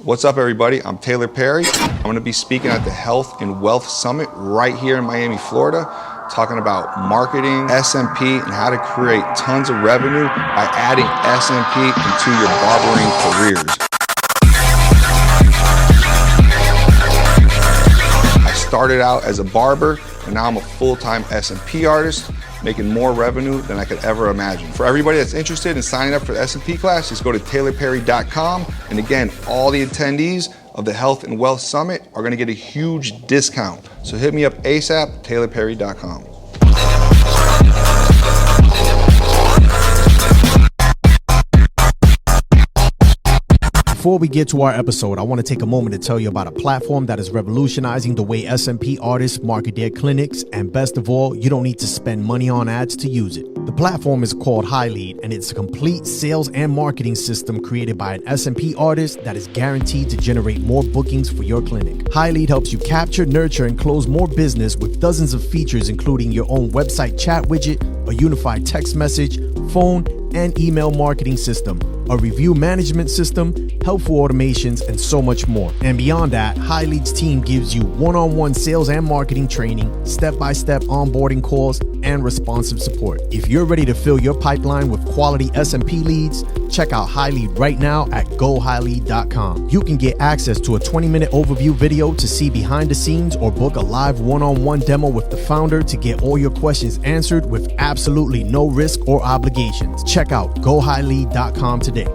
What's up, everybody? I'm Taylor Perry. I'm going to be speaking at the Health and Wealth Summit right here in Miami, Florida, talking about marketing, SMP, and how to create tons of revenue by adding SMP into your barbering careers. I started out as a barber, and now I'm a full-time SMP artist, making more revenue than I could ever imagine. For everybody that's interested in signing up for the SMP class, just go to taylorperry.com. And again, all the attendees of the Health and Wealth Summit are gonna get a huge discount. So hit me up ASAP, taylorperry.com. Before we get to our episode, I want to take a moment to tell you about a platform that is revolutionizing the way SMP artists market their clinics, and best of all, you don't need to spend money on ads to use it. The platform is called HighLead, and it's a complete sales and marketing system created by an SMP artist that is guaranteed to generate more bookings for your clinic. HighLead helps you capture, nurture, and close more business with dozens of features, including your own website chat widget, a unified text message, phone, and email marketing system, a review management system, helpful automations, and so much more. And beyond that, HighLead's team gives you one-on-one sales and marketing training, step-by-step onboarding calls, and responsive support. If you're ready to fill your pipeline with quality SMP leads, check out HighLead right now at gohighlead.com. You can get access to a 20-minute overview video to see behind the scenes, or book a live one-on-one demo with the founder to get all your questions answered with absolutely no risk or obligations. Check out gohighlead.com today.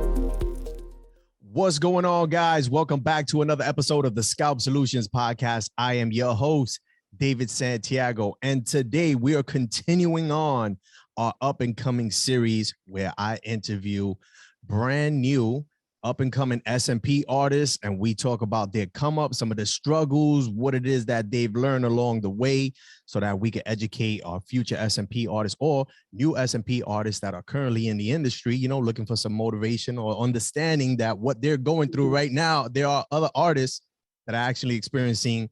What's going on, guys? Welcome back to another episode of the Scalp Solutions podcast. I am your host, David Santiago, and today we are continuing on our up-and-coming series where I interview brand new up-and-coming SMP artists, and we talk about their come-up, some of the struggles, what it is that they've learned along the way, so that we can educate our future SMP artists or new SMP artists that are currently in the industry, you know, looking for some motivation or understanding that what they're going through right now, there are other artists that are actually experiencing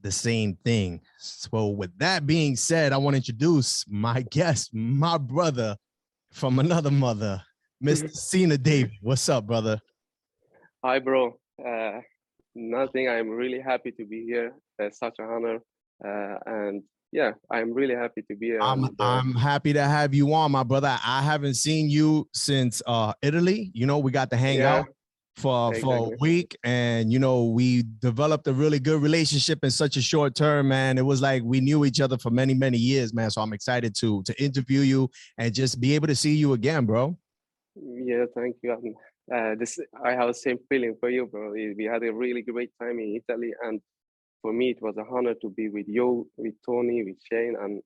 the same thing. So with that being said, I want to introduce my guest, my brother from another mother, Mr. Sina David. What's up, brother? Hi, bro. Nothing. I'm really happy to be here. It's such an honor. And yeah, I'm really happy to be here. I'm happy to have you on, my brother. I haven't seen you since Italy. You know, we got to hang out for a week, and you know, we developed a really good relationship in such a short term, man. It was like we knew each other for many years, man. So I'm excited to interview you and just be able to see you again, bro. Yeah, thank you. I have the same feeling for you, bro. We had a really great time in Italy, and for me, it was an honor to be with you, with Tony, with Shane, and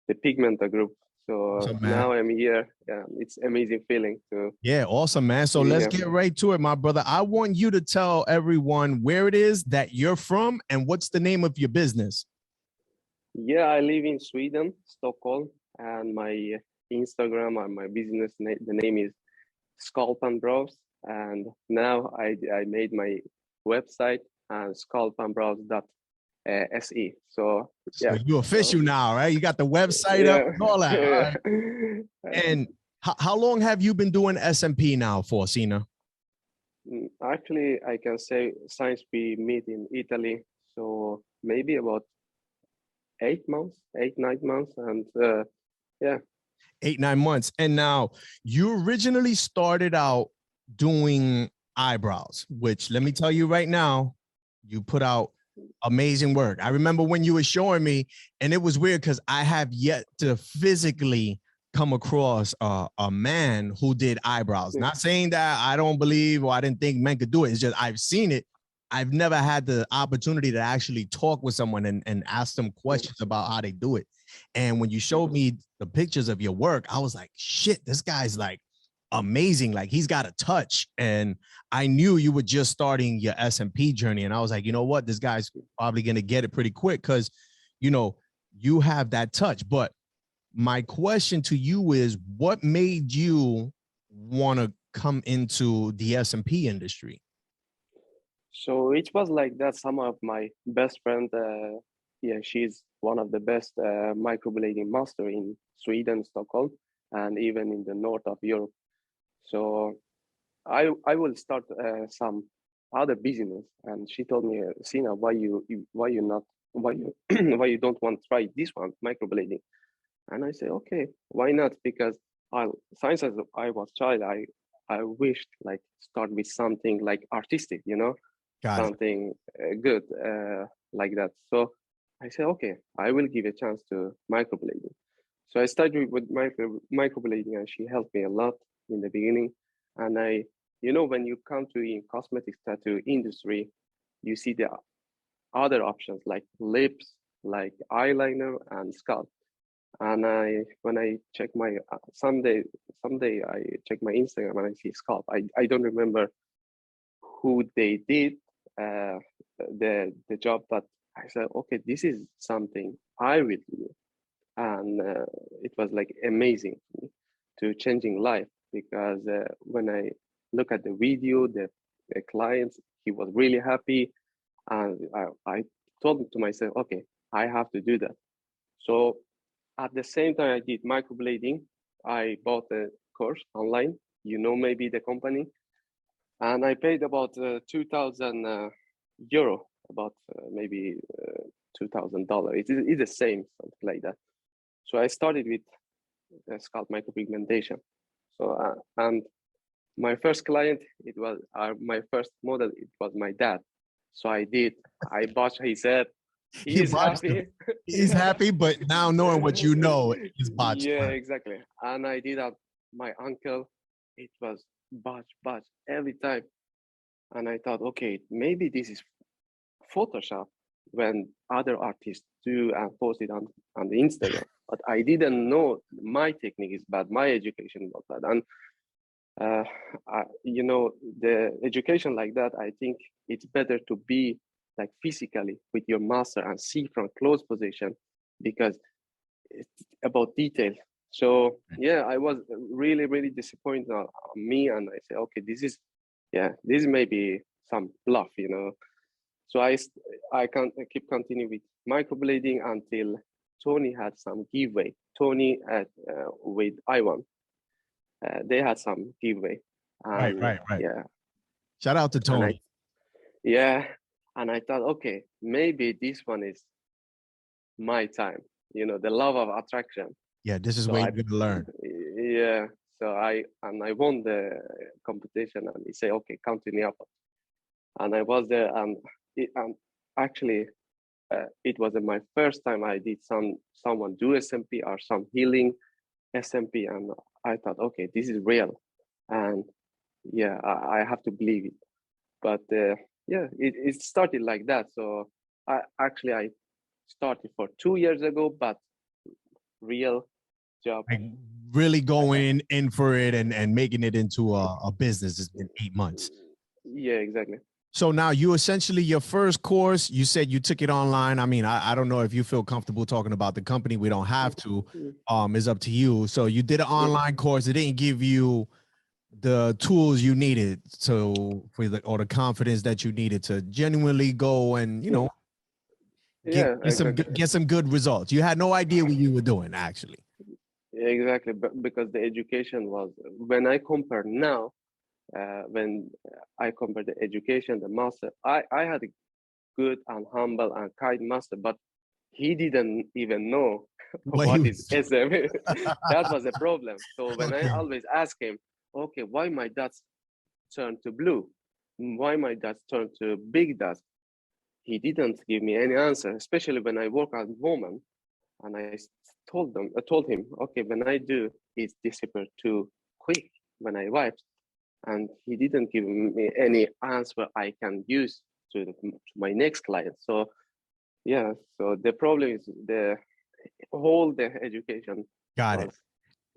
the Pigmenta group. So awesome, now I'm here. Yeah, it's amazing feeling. Yeah, awesome, man. So let's get right to it, my brother. I want you to tell everyone where it is that you're from and what's the name of your business. Yeah, I live in Sweden, Stockholm, and my Instagram and my business name, the name is Scalpandbrows, and now I made my website scalpandbrows.se. So yeah, so you're official now, right? You got the website up and all that. Right? And how long have you been doing SMP now for, Sina? Actually, I can say since we meet in Italy, so maybe about 8 months, 8-9 months, and yeah. 8-9 months. And now you originally started out doing eyebrows, which let me tell you right now, you put out amazing work. I remember when you were showing me, and it was weird because I have yet to physically come across a man who did eyebrows. Not saying that I don't believe or I didn't think men could do it. It's just I've seen it. I've never had the opportunity to actually talk with someone and ask them questions about how they do it. And when you showed me the pictures of your work, I was like, shit, this guy's like amazing. Like he's got a touch. And I knew you were just starting your SMP journey. And I was like, you know what? This guy's probably going to get it pretty quick because, you know, you have that touch. But my question to you is, what made you want to come into the SMP industry? So it was like that. Some of my best friend, she's one of the best microblading master in Sweden, Stockholm, and even in the north of Europe. So I will start some other business. And she told me, Sina, why you why you don't want to try this one, microblading? And I say, okay, why not? Because since as I was child, I wished like start with something like artistic, you know, Got it. something good like that. So I said, okay, I will give a chance to microblading. So I started with microblading, and she helped me a lot in the beginning. And you know, when you come to in cosmetics tattoo industry, you see the other options like lips, like eyeliner, and scalp. And when I check my someday I check my Instagram and I see scalp. I don't remember who they did the job, but I said, okay, this is something I will do. And it was like amazing to changing life, because when I look at the video, the clients, he was really happy, and I told to myself, okay, I have to do that. So at the same time I did microblading, I bought a course online, you know, maybe the company, and I paid about 2,000 euro, about maybe $2,000. It's the same, something like that. So I started with scalp micropigmentation. So and my first client, it was my first model, it was my dad. So I bought his head. He's happy. He's happy, but now knowing what you know, he's botched. Yeah, exactly. And I did my uncle. It was botch every time. And I thought, okay, maybe this is Photoshop when other artists do and post it on the Instagram. But I didn't know my technique is bad, my education was bad. And you know, the education like that, I think it's better to be like physically with your master and see from close position, because it's about detail. So yeah, I was really disappointed on me, and I said, okay, this may be some bluff, you know. So I can't keep continuing with microblading until Tony had some giveaway. Tony with Iwan, they had some giveaway. And, right. Yeah. Shout out to Tony. And I thought, okay, maybe this one is my time. You know, the love of attraction. Yeah, this is where you're gonna learn. Yeah. So I won the competition, and he said, okay, come to Neapel. And I was there, and actually, it was my first time I did someone do SMP or some healing SMP, and I thought, okay, this is real, and yeah, I have to believe it. But yeah, it started like that. So I started for 2 years ago, but real job. Like really going in for it and making it into a business has been 8 months. Yeah, exactly. So now you essentially, your first course, you said you took it online. I mean, I don't know if you feel comfortable talking about the company. We don't have to. It's up to you. So you did an online course. It didn't give you the tools you needed or the confidence that you needed to genuinely go and, you know, get some good results. You had no idea what you were doing, actually. Exactly, but because the education was, when I compare now, when I compare the education, the master, I had a good and humble and kind master, but he didn't even know what is SM. That was a problem. So when I always ask him, okay, why my dots turn to blue? Why my dots turn to big dots? He didn't give me any answer, especially when I work on woman. And I told him, okay, when I do, it's disappear too quick when I wipe. And he didn't give me any answer I can use to my next client. So yeah, so the problem is the education Got it.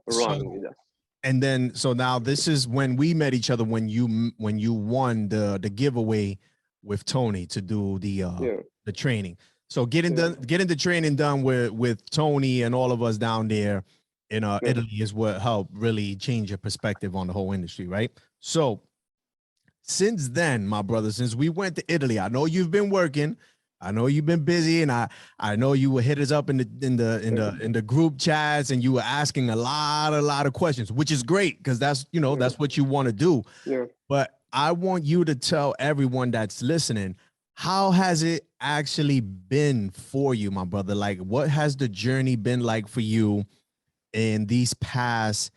Wrong with us. And then, so now this is when we met each other, when you won the giveaway with Tony to do the training. So getting the training done with Tony and all of us down there in Italy is what helped really change your perspective on the whole industry, right? So since then, my brother, since we went to Italy, I know you've been working, I know you've been busy, and I know you would hit us up in the group chats, and you were asking a lot of questions, which is great because that's, you know, that's what you want to do. Yeah. But I want you to tell everyone that's listening, how has it actually been for you, my brother? Like, what has the journey been like for you in these past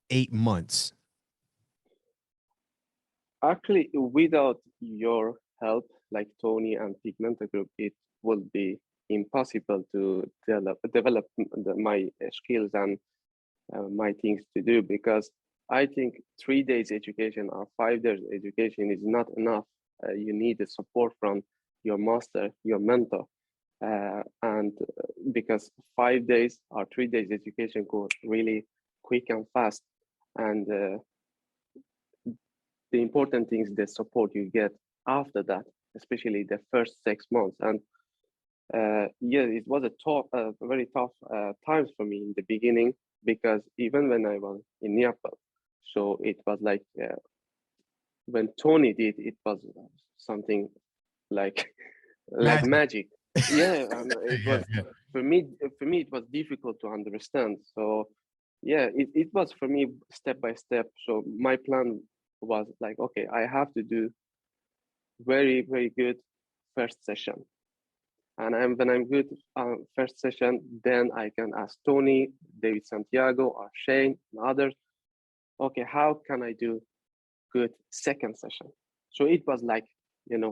8 months? Actually, without your help, like Tony and Pigmenta Group, it would be impossible to develop my skills and my things to do, because I think 3 days education or 5 days education is not enough. You need the support from your master, your mentor, and because 5 days or 3 days education goes really quick and fast, and the important thing is the support you get after that, especially the first 6 months. And yeah, it was a tough, very tough times for me in the beginning, because even when I was in Nepal, so it was like when Tony did, it was something like like magic. Yeah, and it Yeah, was yeah. for me. For me, it was difficult to understand. So yeah, it was for me step by step. So my plan was like, okay, I have to do very good first session, and when I'm good first session, then I can ask Tony, David Santiago, or Shane, and others. Okay, how can I do good second session? So it was like,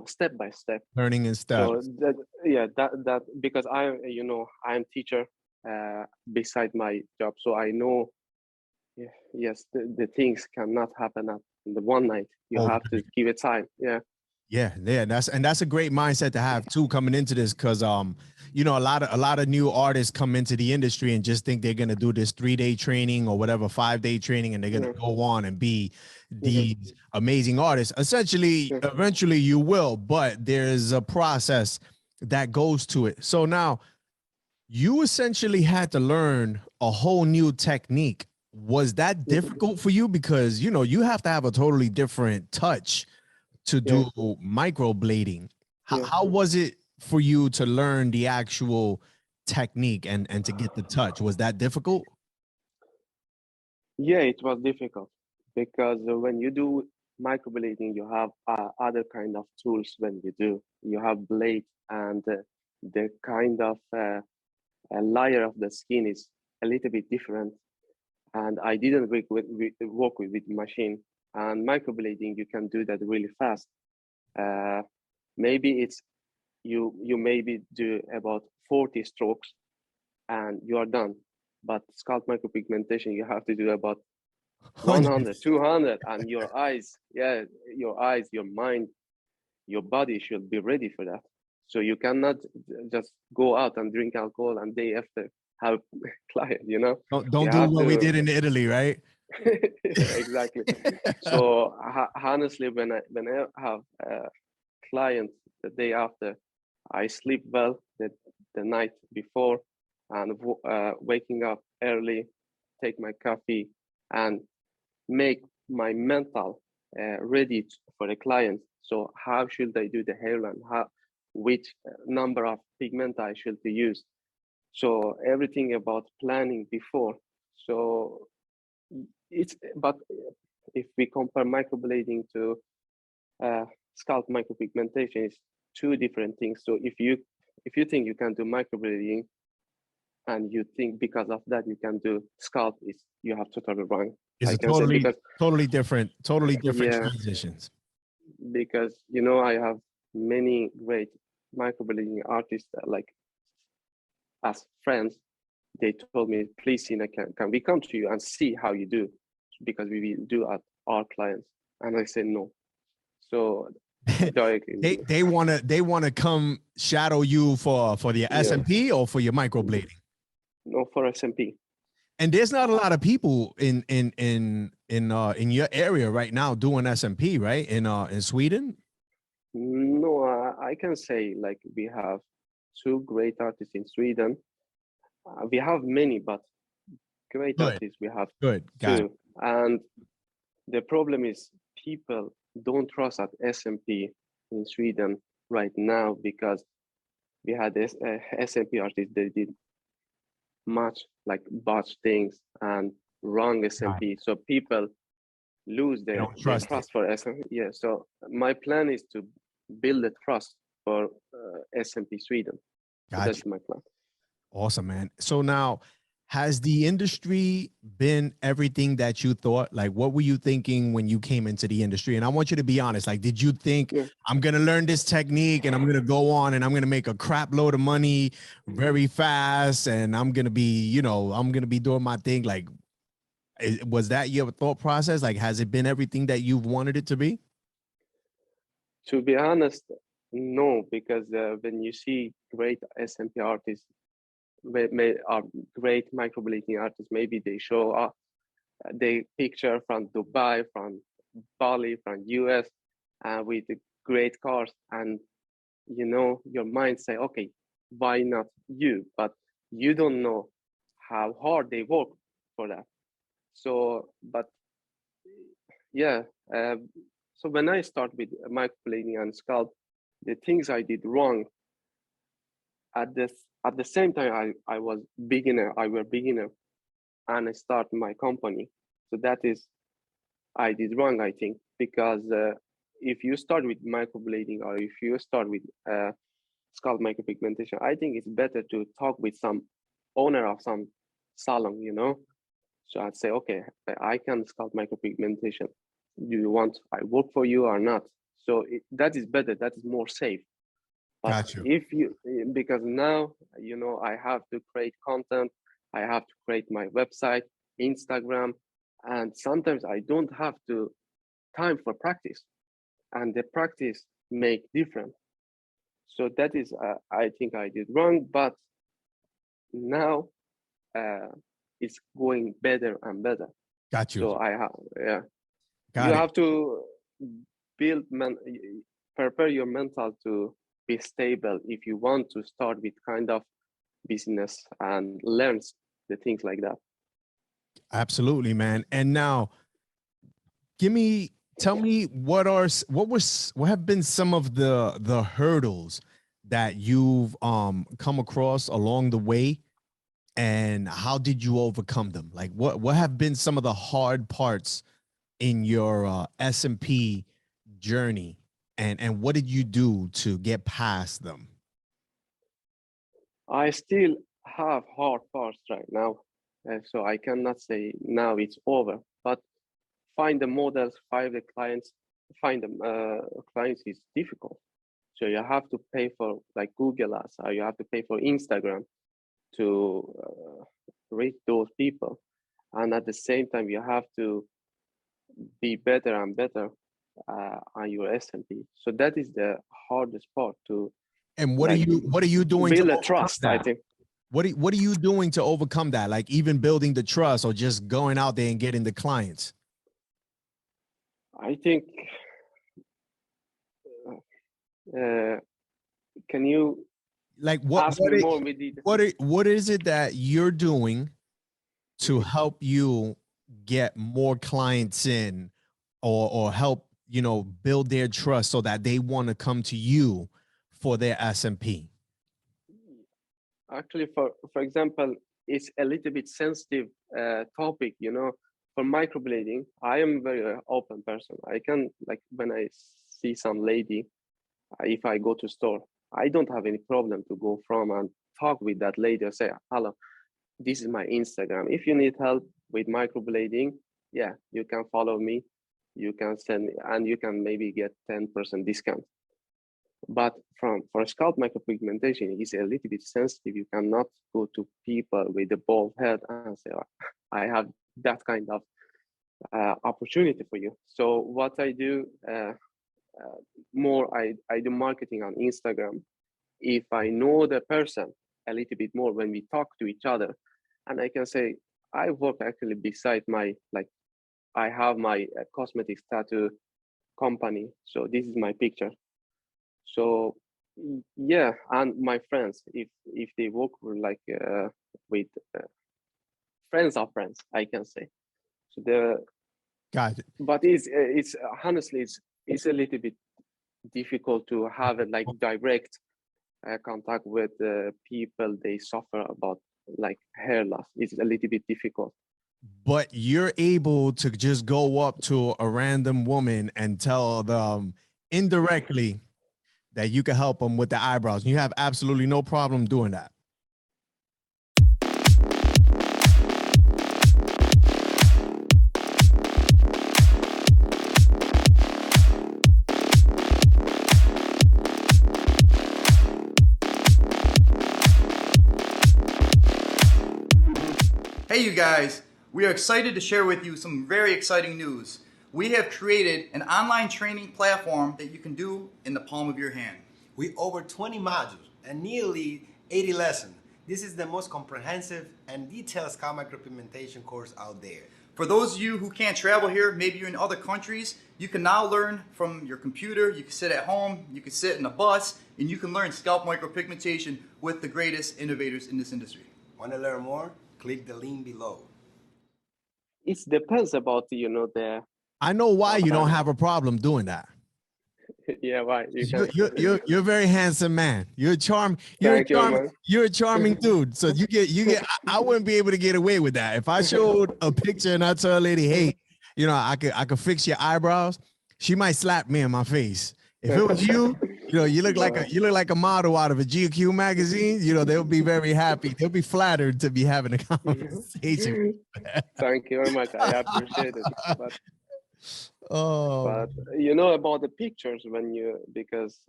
step by step. Learning in So steps. that, yeah, that because I'm teacher beside my job, so I know, yes, the things cannot happen at the one night. You Oh, have to give it time. Yeah. yeah, yeah, that's a great mindset to have too coming into this, because you know, a lot of new artists come into the industry and just think they're gonna do this 3-day training or whatever 5-day training, and they're gonna Yeah. go on and be Mhm. these amazing artists. Essentially, Yeah. eventually you will, but there's a process that goes to it. So now you essentially had to learn a whole new technique. Was that Mhm. difficult for you? Because you know you have to have a totally different touch to Yeah. do microblading. Yeah. How was it for you to learn the actual technique and to get the touch? Was that difficult? Yeah, it was difficult because when you do microblading, you have other kind of tools. When you do, you have blade, and the kind of a layer of the skin is a little bit different. And I didn't work with machine. And microblading, you can do that really fast. Uh, maybe it's you maybe do about 40 strokes and you are done. But scalp micropigmentation, you have to do about 100, Hundreds. 200, and your eyes, yeah, your eyes, your mind, your body should be ready for that. So you cannot just go out and drink alcohol and day after have a client, you Don't do have what we to. did in Italy, right? Exactly. So honestly, when I have a client the day after, I sleep well the night before, and waking up early, take my coffee, and make my mental ready for the client. So how should I do the hairline? Which number of pigment I should use? So everything about planning before. So but if we compare microblading to scalp micropigmentation, it's two different things. So if you think you can do microblading and you think because of that you can do scalp, is you have totally wrong. It's I a can say, because totally different yeah, transitions. because I have many great microblading artists that, like, as friends, they told me, please, Sina, can we come to you and see how you do, because we will do at our clients. And I said no. So directly, They wanna come shadow you for the yeah, SMP or for your microblading. no, for SMP. And there's not a lot of people in your area right now doing SMP, right? In Sweden. No, I can say, like, we have two great artists in Sweden. We have many, but great Good, artists we have good, got it. two. And the problem is people don't trust at SMP in Sweden right now, because we had this SMP artists, they did much like botch things and wrong Got SMP. So people lose They their, don't trust it. trust for SMP. Yeah, so my plan is to build a trust for SMP Sweden. So Gotcha. that's my plan. Awesome, man. So now, has the industry been everything that you thought? Like, what were you thinking when you came into the industry? And I want you to be honest. Like, did you think Yeah. I'm going to learn this technique and I'm going to go on and I'm going to make a crap load of money very fast and I'm going to be, you know, I'm going to be doing my thing? Like, was that your thought process? Like, has it been everything that you've wanted it to be? To be honest, no, because when you see great SMP artists, are great microblading artists, maybe they show up, they picture from Dubai, from Bali, from US, with the great cars, and you know your mind say, okay, why not you? But you don't know how hard they work for that. So, but yeah, so when I start with microblading and scalp, the things I did wrong at the same time I was beginner, I were beginner, and I start my company. So that is I did wrong, I think, because if you start with microblading or if you start with scalp micropigmentation, I think it's better to talk with some owner of some salon, you know. So I'd say, okay, I can scalp micropigmentation. Do you want I work for you or not? So that is better. That is more safe. But Got you. if you, because now, you know, I have to create content, I have to create my website, Instagram, and sometimes I don't have to time for practice, and the practice make different. So that is, I think I did wrong, but now uh, it's going better and better. Got you. So I have, yeah, you Got it. have to build, prepare your mental to be stable if you want to start with kind of business and learn the things like that. Absolutely, man. And now, tell me what have been some of the hurdles that you've come across along the way, and how did you overcome them? Like, what have been some of the hard parts in your SMP journey, and what did you do to get past them? I still have hard parts right now, so I cannot say now it's over. But find the models, find the clients, find the clients is difficult. So you have to pay for like Google Ads, or you have to pay for Instagram to reach those people, and at the same time you have to be better and better on your SMP. So that is the hardest part to And like what are you doing to build a overcome trust, I that? think. What are you doing to overcome that? Like, even building the trust or just going out there and getting the clients? I think can you Like, ask me more with detail? what is it that you're doing to help you get more clients in, or help, you know, build their trust so that they want to come to you for their SMP? Actually, for example, it's a little bit sensitive topic, you know. For microblading, I am very open person. I can, like, when I see some lady, if I go to store, I don't have any problem to go from and talk with that lady and say, hello, this is my Instagram. If you need help with microblading, yeah, you can follow me. You can send me, and you can maybe get 10% discount. But for scalp micropigmentation, it's a little bit sensitive. You cannot go to people with a bald head and say, oh, I have that kind of opportunity for you. So what I do more, I do marketing on Instagram. If I know the person a little bit more when we talk to each other, and I can say, I work actually beside my, like, I have my cosmetic tattoo company. So this is my picture. So yeah, and my friends, if they work like with friends of friends, I can say. So the Got it. but it's honestly it's a little bit difficult to have a like direct contact with people they suffer about like hair loss. It's a little bit difficult. but you're able to just go up to a random woman and tell them indirectly that you can help them with the eyebrows. You have absolutely no problem doing that. Hey you guys, we are excited to share with you some very exciting news. We have created an online training platform that you can do in the palm of your hand. With over 20 modules and nearly 80 lessons, this is the most comprehensive and detailed scalp micropigmentation course out there. For those of you who can't travel here, maybe you're in other countries, you can now learn from your computer, you can sit at home, you can sit in a bus, and you can learn scalp micropigmentation with the greatest innovators in this industry. Want to learn more? Click the link below. It depends about, you know, the I know why you don't have a problem doing that. yeah, why You're a very handsome man. You're a charming dude. So I wouldn't be able to get away with that. If I showed a picture and I tell a lady, hey, you know, I could fix your eyebrows, she might slap me in my face. If it was you, you know, you look like a model out of a GQ magazine, you know, they'll be very happy. They'll be flattered to be having a conversation. Thank you very much. I appreciate it. Oh, But you know about the pictures because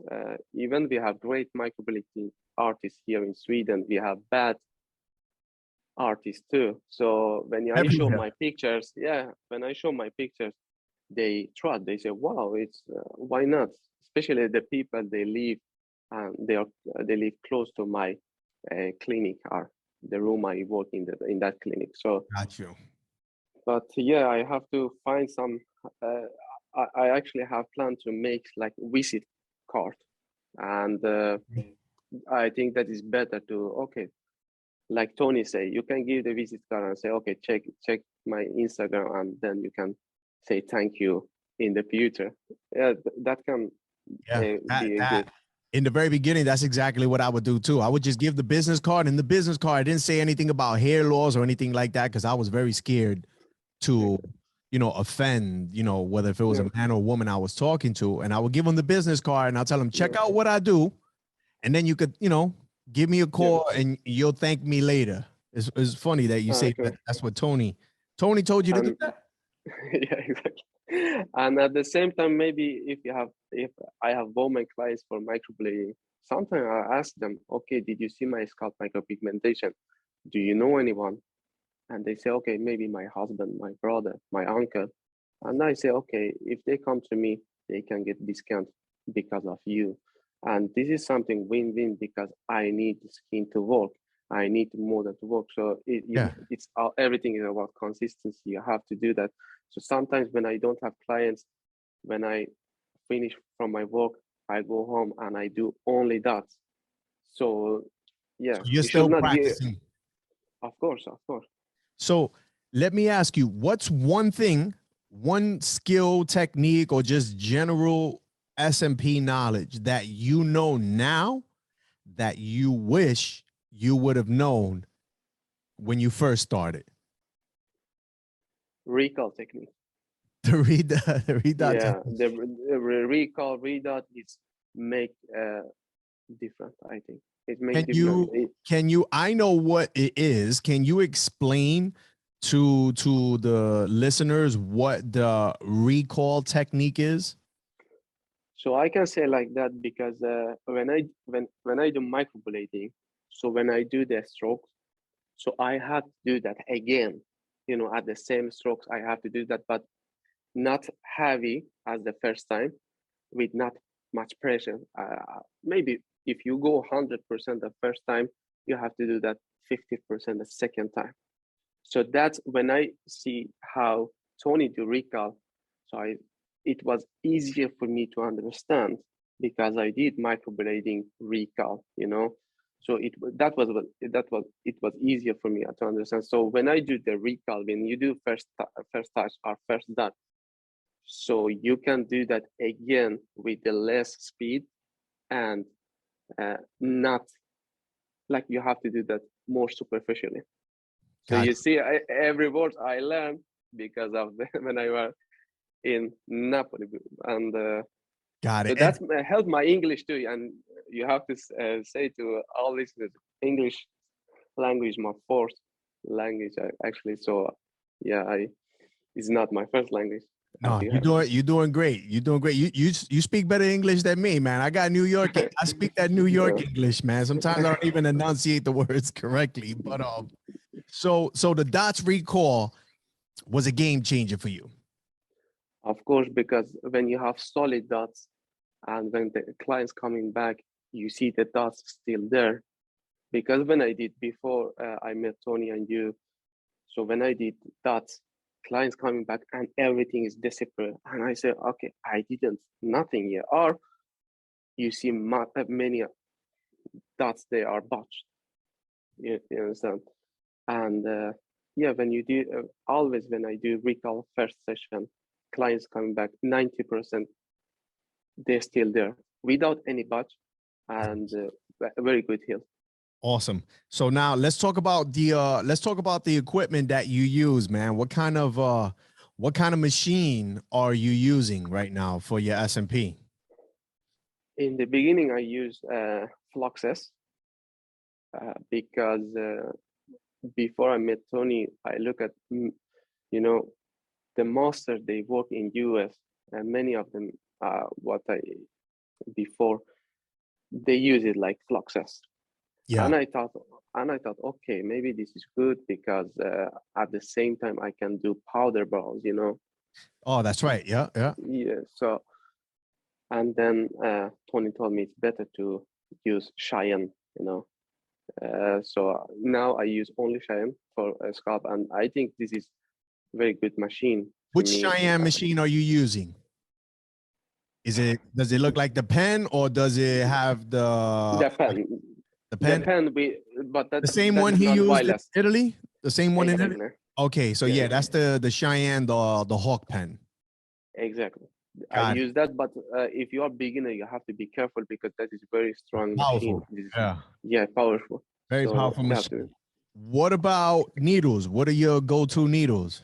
even we have great microblading artists here in Sweden, we have bad artists too. So when I show my pictures, when I show my pictures, they say, "Wow, it's why not?" Especially the people they live they live close to my clinic or the room I work in that clinic. So got you. but yeah, I have to find some. I actually have planned to make like visit card, and I think that is better to like Tony say, you can give the visit card and say, okay, check my Instagram, and then you can say thank you in the future. Yeah, that can be good. In the very beginning, that's exactly what I would do too. I would just give the business card, and the business card didn't say anything about hair laws or anything like that because I was very scared to, you know, offend, you know, whether if it was a man or a woman I was talking to. And I would give them the business card and I'll tell them, check out what I do. And then you could, you know, give me a call and you'll thank me later. It's funny that you say that. That's what Tony told you to do that. Yeah, exactly. And at the same time, maybe if I have women clients for microblading, sometimes I ask them, okay, did you see my scalp micropigmentation? Do you know anyone? And they say, okay, maybe my husband, my brother, my uncle. And I say, okay, if they come to me, they can get discount because of you. And this is something win-win because I need the skin to work. I need more than to work. So it's everything is about consistency. You have to do that. So sometimes when I don't have clients, when I finish from my work, I go home and I do only that. So yeah, so you're still practicing. Of course. So let me ask you, what's one skill, technique, or just general SMP knowledge that you know now that you wish you would have known when you first started? Recall technique. The redot technique. The recall redot is make different. I think it makes different. Can you? I know what it is. Can you explain to the listeners what the recall technique is? So I can say like that because when I do microblading, so when I do the strokes, so I have to do that again, you know, at the same strokes I have to do that, but not heavy as the first time, with not much pressure. Maybe if you go 100% the first time, you have to do that 50% the second time. So that's when I see how Tony do recall. So it was easier for me to understand because I did microblading recall, you know. So it was easier for me to understand. So when I do the recall, when you do first touch or first dot, so you can do that again with the less speed and not like you have to do that more superficially. So Gotcha. you see, every word I learned because of when I was in Napoli, and Got so it. And that's helped my English too. And you have to say to all listeners, English language my fourth language actually. So yeah, it's not my first language. As no, you have. you're doing great. You're doing great. You speak better English than me, man. I got New York. I speak that New York English, man. Sometimes I don't even enunciate the words correctly. But so the dots recall was a game changer for you. Of course, because when you have solid dots and when the client's coming back, you see the dots still there. Because when I did before I met Tony and you, so when I did dots, clients coming back and everything is disappeared. And I said, okay, I didn't, nothing here. Or you see many dots, they are botched. You understand? And yeah, when you do, always when I do recall first session, clients coming back, 90%, they're still there without any botch and very good heal. Awesome. So now let's talk about the equipment that you use, man. What kind of machine are you using right now for your SMP? In the beginning, I used Fluxes because before I met Tony, I look at, the masters, they work in US, and many of them, before, they use it like Fluxes. Yeah. And I thought, okay, maybe this is good because at the same time I can do powder brows, Oh, that's right. Yeah, yeah. Yeah. So, and then Tony told me it's better to use Cheyenne, So now I use only Cheyenne for a scalp, and I think this is very good machine. Which Cheyenne machine are you using? Does it look like the pen, or does it have The pen. the pen? The pen, but The same that one is he not used in wireless. Italy? The same one in Italy? Exactly. Okay, so yeah, that's the Cheyenne, the Hawk pen. Exactly. I Got it. use that, but if you are beginner, you have to be careful because that is very strong machine. Powerful. Yeah. Yeah, powerful. Very So powerful you have to. machine. What about needles? What are your go-to needles?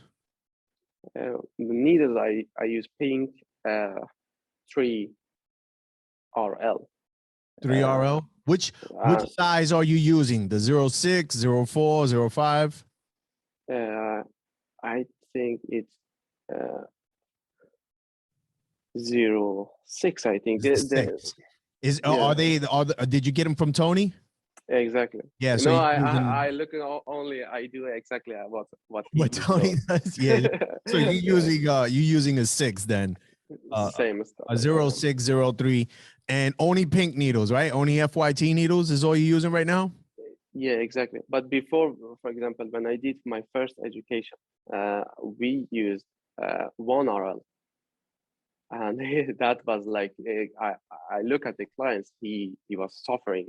The needles I use pink 3RL. 3RL? Which size are you using? The 06, 04, 05? I think it's 06. I think did you get them from Tony? Exactly. Yeah, so I look at only I do exactly what he what Tony does. Yeah. So you're using a 6 then. Same stuff. A 06, 03, and only pink needles, right? Only FYT needles is all you're using right now? Yeah, exactly. But before, for example, when I did my first education, we used 1RL. And that was like, I look at the clients, he was suffering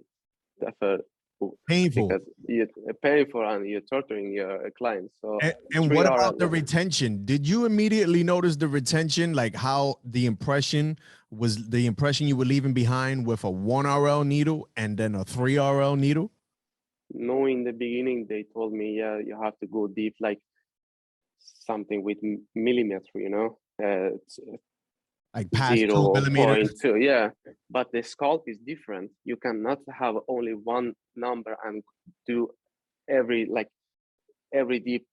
Painful. because you're painful and you're torturing your clients. So and what about the retention? Did you immediately notice the retention, like how the impression you were leaving behind with a 1RL needle and then a 3RL needle? No, in the beginning they told me, yeah, you have to go deep, like something with millimeter, like past 2 millimeters. 0.2, yeah. But the scalp is different. You cannot have only one number and do every deep,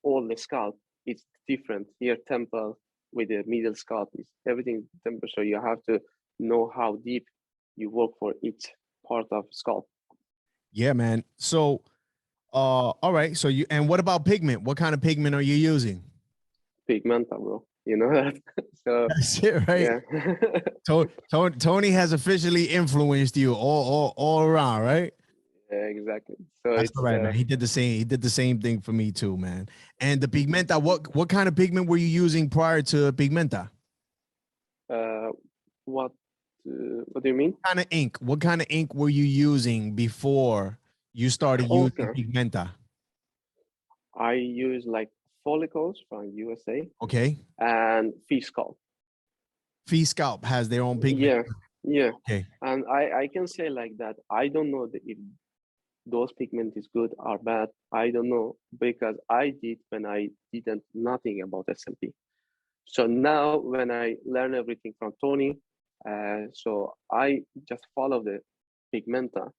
all the scalp. It's different. Here, temple with the middle scalp is everything temple. So you have to know how deep you work for each part of scalp. Yeah, man. So, all right. So and what about pigment? What kind of pigment are you using? Pigmenta, bro. You know that. So that's it, right? Yeah. Tony has officially influenced you all around, right? Yeah, exactly. So that's all right, man. He did the same thing for me too, man. And the pigmenta, what kind of pigment were you using prior to pigmenta? What do you mean? What kind of ink were you using before you started using pigmenta? I use like follicles from USA. Okay. And Fee Scalp. Fee Scalp has their own pigment. Yeah. Okay. And I can say like that. I don't know if those pigment is good or bad, I don't know, because I did when I didn't nothing about SMP. So now when I learn everything from Tony, so I just follow the pigmenta,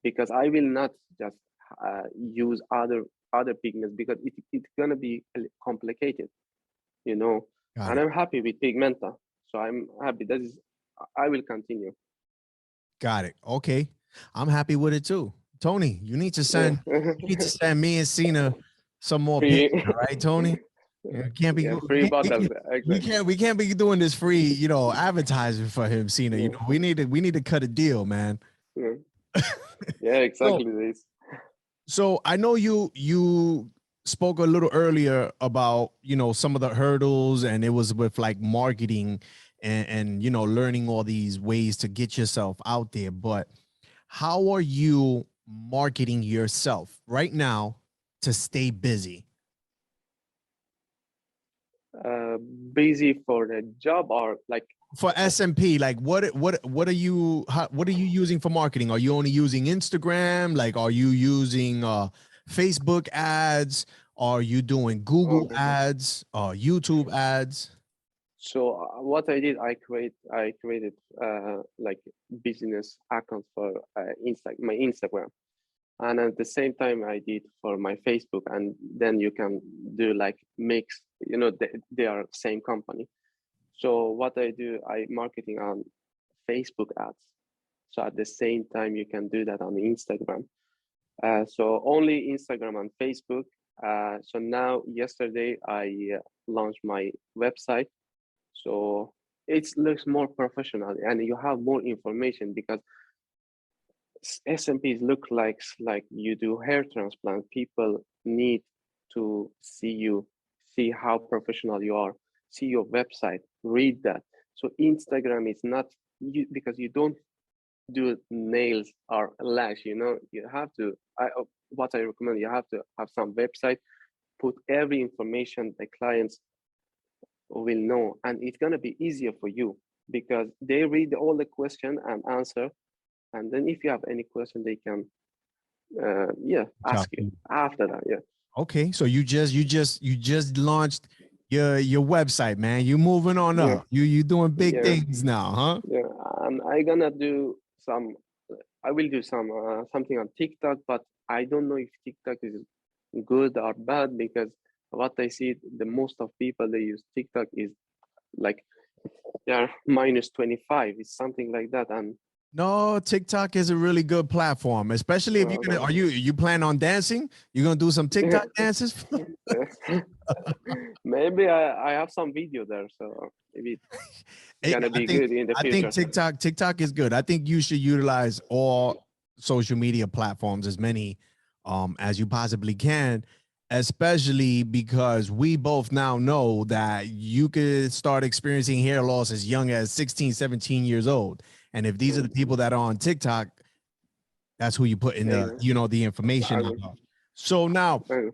because I will not just use other pigments, because it's gonna be complicated, you know. Got And it. I'm happy with pigmenta, so I'm happy. That is, I will continue. Got it. Okay. I'm happy with it too. Tony, you need to Yeah. send me and Sina some more Free, pictures, all right, Tony? Yeah, can't be yeah, free bottles. Exactly. we can't be doing this free, you know, advertising for him, Sina. You Yeah. know, we need to cut a deal, man. Yeah, yeah, So exactly this. so I know you spoke a little earlier about, you know, some of the hurdles, and it was with like marketing and you know, learning all these ways to get yourself out there. But how are you marketing yourself right now to stay busy? Uh, Busy for the job, or like, For SMP, like what are you what are you using for marketing? Are you only using Instagram? Like, are you using Facebook ads? Are you doing Google okay. ads? YouTube ads? So what I did, I created like business accounts for my Instagram, and at the same time I did for my Facebook, and then you can do like mix. You know, they are same company. So what I do, I marketing on Facebook ads. So at the same time, you can do that on Instagram. So only Instagram and Facebook. So now, yesterday, I launched my website. So it looks more professional, and you have more information, because SMPs look like you do hair transplant. People need to see you, see how professional you are, see your website, read that. So Instagram is not you, because you don't do nails or lash. You know, you have to. What I recommend, you have to have some website, put every information the clients will know, and it's gonna be easier for you, because they read all the question and answer, and then if you have any question, they can yeah, ask you after that. Yeah. Okay, so you just launched your website, man. You moving on Yeah. up. You doing big Yeah. things now, huh? Yeah. And I gonna do some. I will do some something on TikTok, but I don't know if TikTok is good or bad, because what I see, the most of people they use TikTok is like they are minus 25. It's something like that, and No, TikTok is a really good platform, especially if you're gonna. Are you plan on dancing? You're gonna do some TikTok dances? maybe I have some video there, so maybe it's gonna be good in the I think future. TikTok is good. I think you should utilize all social media platforms, as many as you possibly can, especially because we both now know that you could start experiencing hair loss as young as 16, 17 years old. And if these are the people that are on TikTok, that's who you put in the, Exactly. you know, the information I about. So now will.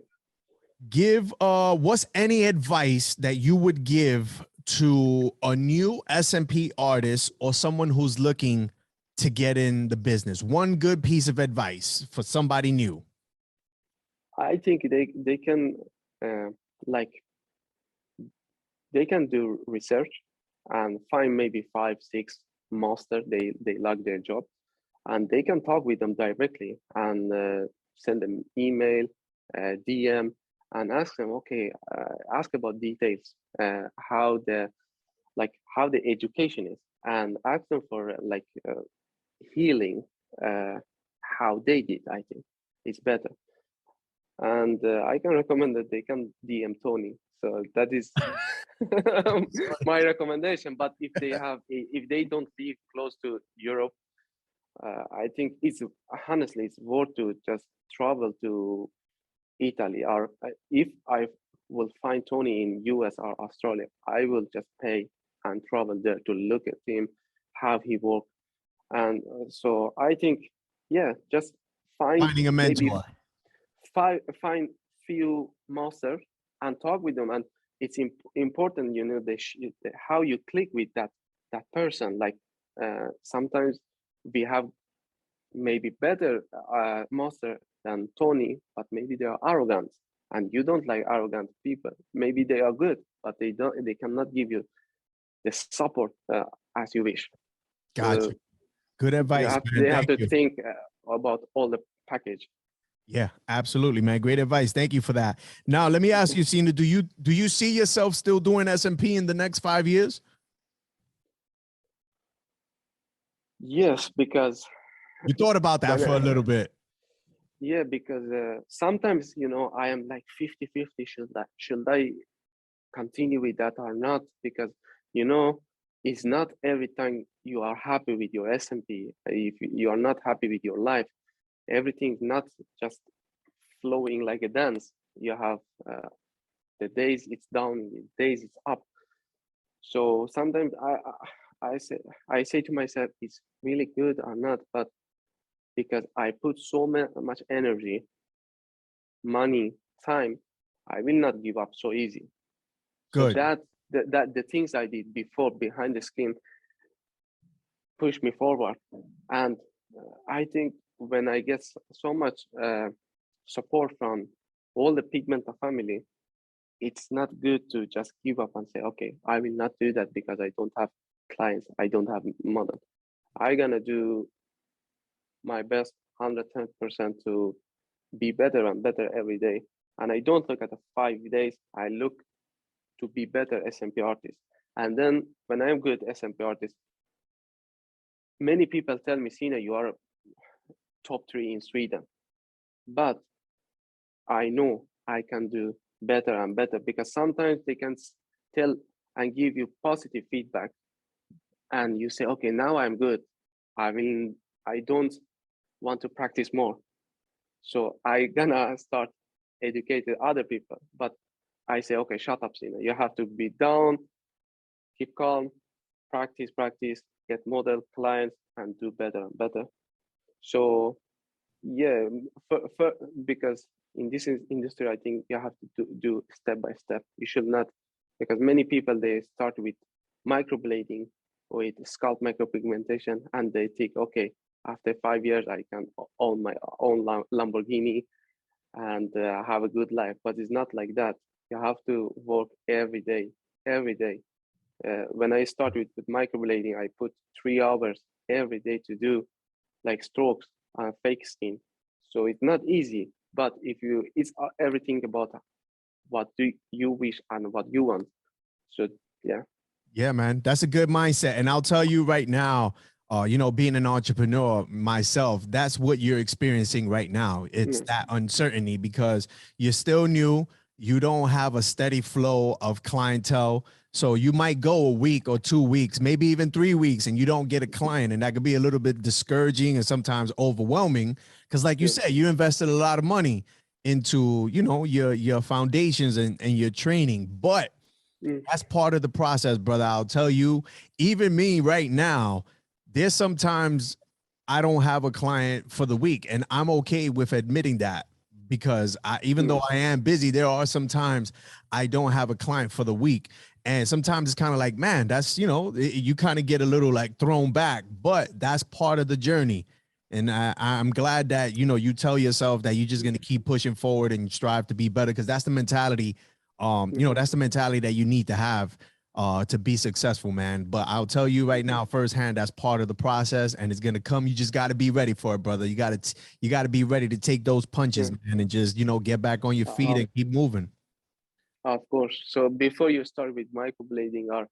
give what's any advice that you would give to a new SMP artist or someone who's looking to get in the business? One good piece of advice for somebody new. I think they can uh, like they can do research and find maybe 5 6 master they like their job, and they can talk with them directly, and send them email, DM, and ask them, okay, ask about details, how the how the education is, and ask them for healing, uh, how they did. I think it's better, and I can recommend that they can DM Tony. So that is my recommendation. But if they don't live close to Europe, I think it's honestly it's worth to just travel to Italy, or if I will find Tony in US or Australia, I will just pay and travel there to look at him, how he work, and so I think, yeah, just find Finding a maybe mentor. find few masters and talk with them, and it's important, you know, how you click with that person. Like sometimes we have maybe better master than Tony, but maybe they are arrogant, and you don't like arrogant people. Maybe they are good, but they cannot give you the support as you wish. Gotcha. Good advice, man. They have Thank to you. think about all the package. Yeah, absolutely, man. Great advice. Thank you for that. Now, let me ask you, Sina, do you see yourself still doing SMP in the next 5 years? Yes, because You thought about that for a little bit. yeah, because sometimes, you know, I am like 50-50. Should I continue with that or not? Because, you know, it's not every time you are happy with your SMP. If you are not happy with your life, everything's not just flowing like a dance. You have the days it's down, the days it's up. So sometimes I say to myself, it's really good or not, but because I put so much energy, money, time, I will not give up so easy. So Good. that the things I did before behind the screen push me forward, and I think when I get so much support from all the pigmenta family, it's not good to just give up and say, okay, I will not do that because I don't have clients, I don't have money. I'm gonna do my best 110% to be better and better every day. And I don't look at the 5 days, I look to be better SMP artist. And then when I'm good SMP artist, many people tell me, Sina, you are top 3 in Sweden. But I know I can do better and better, because sometimes they can tell and give you positive feedback. And you say, okay, now I'm good. I don't want to practice more. So I gonna start educating other people. But I say, okay, shut up, Sina. You have to be down, keep calm, practice, get model clients, and do better and better. So yeah, because in this industry, I think you have to do step by step. You should not, because many people, they start with microblading, with scalp micropigmentation, and they think, okay, after 5 years, I can own my own Lamborghini and have a good life. But it's not like that. You have to work every day. When I started with microblading, I put 3 hours every day to do like strokes and fake skin. So it's not easy, but it's everything about what do you wish and what you want. So yeah. Yeah, man, that's a good mindset. And I'll tell you right now, you know, being an entrepreneur myself, that's what you're experiencing right now. It's that uncertainty because you're still new. You don't have a steady flow of clientele. So you might go a week or 2 weeks, maybe even 3 weeks, and you don't get a client. And that could be a little bit discouraging and sometimes overwhelming. Because like you said, you invested a lot of money into, you know, your foundations and your training. But that's part of the process, brother. I'll tell you, even me right now, there's sometimes I don't have a client for the week, and I'm okay with admitting that because even though I am busy, there are some times I don't have a client for the week. And sometimes it's kind of like, man, that's, you know, you kind of get a little like thrown back, but that's part of the journey. And I'm glad that, you know, you tell yourself that you're just going to keep pushing forward and strive to be better, because that's the mentality. You know, that's the mentality that you need to have to be successful, man. But I'll tell you right now, firsthand, that's part of the process, and it's gonna come. You just got to be ready for it, brother. You got to be ready to take those punches, man, and just, you know, get back on your feet and keep moving. Of course. So before you start with microblading or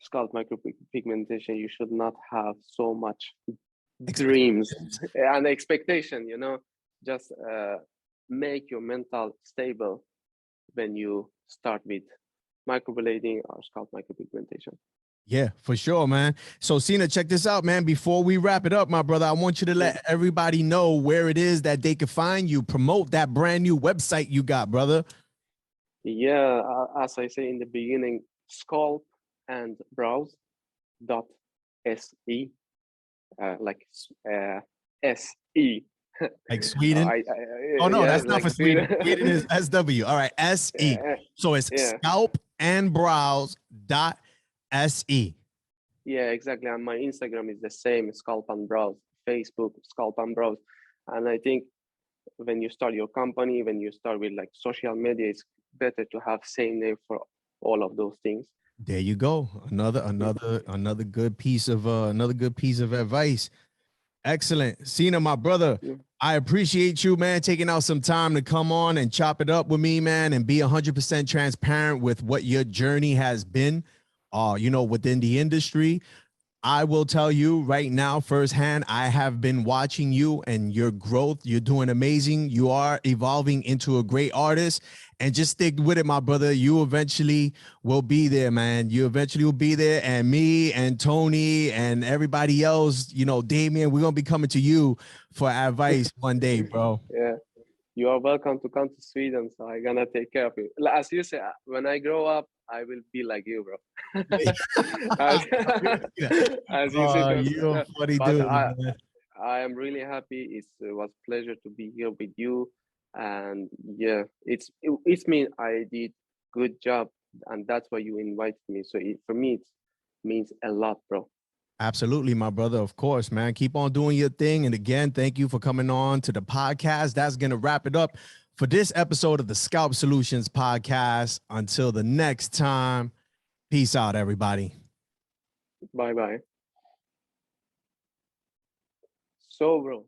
scalp micropigmentation, you should not have so much dreams and expectation. You know, just make your mental stable when you start with microblading or scalp micropigmentation. Yeah, for sure, man. So Sina, check this out, man. Before we wrap it up, my brother, I want you to let everybody know where it is that they can find you. Promote that brand new website you got, brother. Yeah, as I say in the beginning, scalpandbrows.se, like SE. Like Sweden? Oh, no, yeah, that's not like for Sweden. Sweden is SW. All right, SE. So it's scalpandbrows.se. Yeah, exactly. And my Instagram is the same, Scalpandbrows. Facebook, Scalpandbrows. And I think when you start your company, when you start with like social media, it's better to have same name for all of those things. There you go. Another good piece of advice. Excellent. Sina, my brother, Yeah. I appreciate you, man, taking out some time to come on and chop it up with me, man, and be 100% transparent with what your journey has been, within the industry. I will tell you right now, firsthand, I have been watching you and your growth. You're doing amazing. You are evolving into a great artist. And just stick with it, my brother. You eventually will be there, man. You eventually will be there. And me and Tony and everybody else, Damien, we're going to be coming to you for advice one day, bro. Yeah. You are welcome to come to Sweden, so I'm gonna take care of you. As you say, when I grow up, I will be like you, bro. as, as you say, You're a funny but dude, man. I am really happy. It was pleasure to be here with you, and yeah, it's mean I did good job, and that's why you invited me. So for me, it means a lot, bro. Absolutely, my brother. Of course, man. Keep on doing your thing. And again, thank you for coming on to the podcast. That's going to wrap it up for this episode of the Scalp Solutions podcast. Until the next time, peace out, everybody. Bye bye. So, bro.